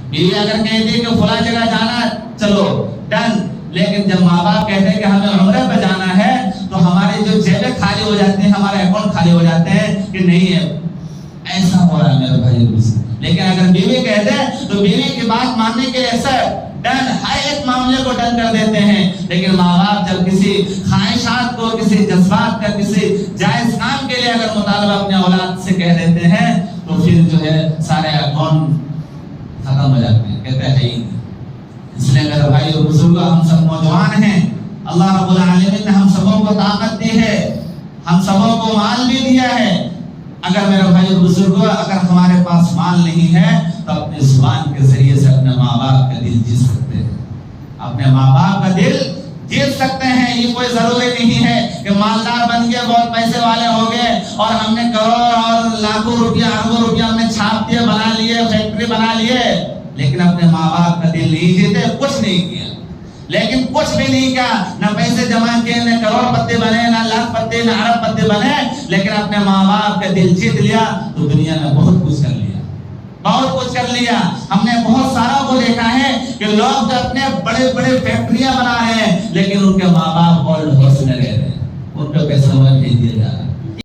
بیوی اگر کہتی ہے کہ فلاں جگہ جانا چلو ڈن، لیکن جب ماں باپ کہتے ہیں کہ ہمیں عمرے پہ جانا ہے تو ہماری جو جیبیں خالی ہو جاتی ہیں، ہمارے اکاؤنٹ خالی ہو جاتے ہیں کہ نہیں ہے، ایسا ہو رہا ہے میرے بھائی۔ لیکن اگر بیوی کہہ دے تو بیوی کی بات ماننے کے لیے سر ڈن، ہر ایک معاملے کو ڈن کر دیتے ہیں۔ لیکن ماں باپ جب کسی خواہشات کو، کسی جذبات کا، کسی جائز کام کے لیے اگر مطالبہ اپنے اولاد سے کہہ دیتے ہیں تو پھر جو ہے سارے اکاؤنٹ ختم ہو جاتے ہیں، کہتے ہیں ہی۔ اس لیے میرے بھائی اور بزرگوں، ہم سب نوجوان ہیں، اللہ رب العالمین نے ہم سبوں کو طاقت دی ہے، ہم سبوں کو مال بھی دیا ہے۔ اگر میرے بھائی اور بزرگوں، اگر ہمارے پاس مال نہیں ہے تو اپنی زبان کے ذریعے سے اپنے ماں باپ کا دل جیت سکتے ہیں، اپنے ماں باپ کا دل جیت سکتے ہیں۔ یہ کوئی ضروری نہیں ہے کہ مالدار بن گئے، بہت پیسے والے ہو گئے اور ہم نے کروڑ اور لاکھوں روپیہ، اربوں روپیہ ہم نے چھاپ دیے، بنا لیے، فیکٹری بنا لیے، لیکن اپنے ماں باپ کا دل نہیں جیتے، کچھ نہیں کیا، لیکن کچھ بھی نہیں کیا، نہ پیسے جمع کیے، نہ کروڑ پتی بنے، نہ لاکھ پتی، نہ ارب پتی بنے، لیکن اپنے ماں باپ کا دل جیت لیا تو دنیا میں بہت کچھ کر لیا، بہت کچھ کر لیا۔ ہم نے بہت سارا کو دیکھا ہے کہ لوگ جو اپنے بڑے بڑے فیکٹریاں بنا رہے ہیں لیکن ان کے ماں باپ اولڈ ہاؤس میں رہ رہے ہیں، ان کو پیسہ بھیج دیا جا رہا ہے۔